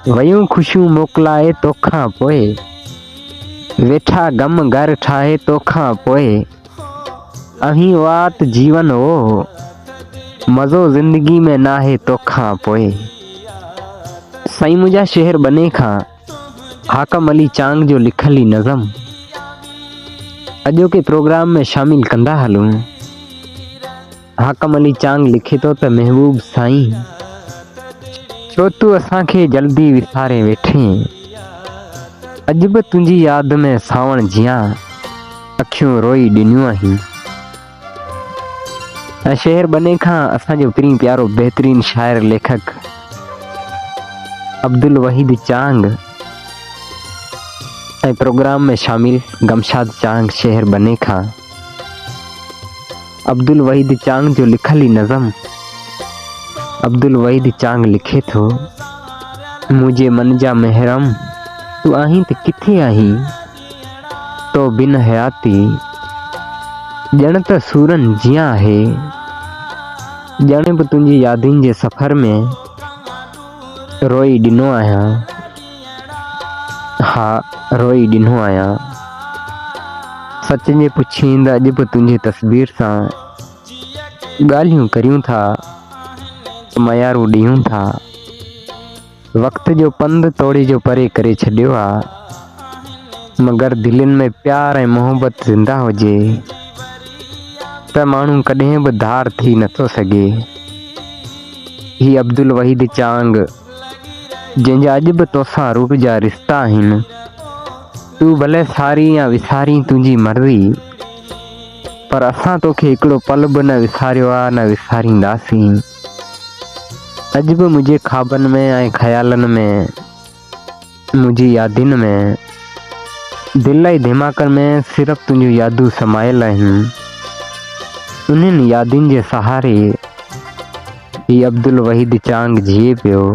वयूं ख़ुशियूं मोकिलाए तोखां पोइ, वेठा गम घर ठाहे तोखां पोइ, अहीं वात जीवन हो, मज़ो ज़िंदगी में नाहे तोखां पोइ। साईं मुंहिंजा शेर बने खां हाकम अली चांग जो लिखल ई नज़म अॼोके प्रोग्राम में शामिल कंदा हलूं। हाकम अली चांग लिखे थो त महबूब साईं, छो तूं असांखे जल्दी विसारे वेठे, अॼु बि तुंहिंजी यादि में सावण जियां अखियूं रोई ॾिनियूं आहिनि। ऐं शेर बने खां असांजो प्री प्यारो बहितरीन शाइर लेखक अब्दुल वहीद चांग ऐं प्रोग्राम में शामिल गमशाद चांग शेर बने खां अब्दुल वहीद चांग जो लिखल ई नज़म अब्दुल वहीद चांग लिखे थो, मुंहिंजे मन जा महरम तूं आहीं त किथे आहीं, तो बिन हयाती ॼण त सूरन जियां आहे, ॼण बि तुंहिंजी यादियुनि जे सफ़र में रोई ॾिनो आहियां। हा, रोई ॾिनो आहियां। सच जे पुछींद अॼु बि तुंहिंजी तस्वीर सां ॻाल्हियूं करियूं था, मयारूं ॾियूं था। वक़्त जो पंधु तोड़े जो परे करे छॾियो आहे, मगर दिलनि में प्यार ऐं मोहबत ज़िंदा हुजे त माण्हू कॾहिं बि धार थी नथो सघे। ही अब्दुल वहीद चांग जंहिंजा अॼु बि तोसां रूह जा रिश्ता आहिनि। तूं भले सारी या विसारी तुंहिंजी मर्ज़ी, पर असां तोखे हिकिड़ो पल बि न विसारियो आहे, न विसारींदासीं। अॼु बि मुंहिंजे ख़्वाबनि में ऐं ख़्यालनि में, मुंहिंजी यादियुनि में, दिलि ऐं दिमाग़ में सिर्फ़ु तुंहिंजूं यादूं समायल आहिनि। उन्हनि यादियुनि जे सहारे ही अब्दुल वहीद चांग जिए पियो।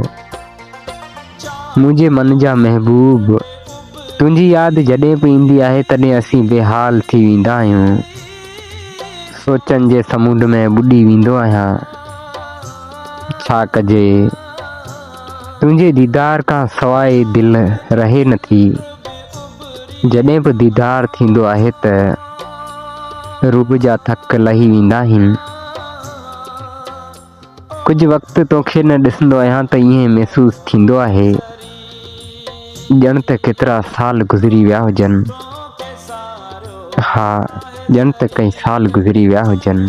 मुंहिंजे मन जा महबूब, तुंहिंजी यादि जॾहिं बि ईंदी आहे तॾहिं असीं बेहाल थी वेंदा आहियूं। सोचनि जे समुंड में ॿुॾी वेंदो आहियां। छा कजे, तुंहिंजे दीदार खां सवाइ दिलि रहे नथी। जॾहिं बि दीदार थींदो आहे त रूह जा थक लही वेंदा आहिनि। कुझु वक़्तु तोखे न ॾिसंदो आहियां त ईअं महसूसु थींदो आहे ॼण त केतिरा साल गुज़री विया हुजनि। हा, ॼण त कई साल गुज़री विया हुजनि।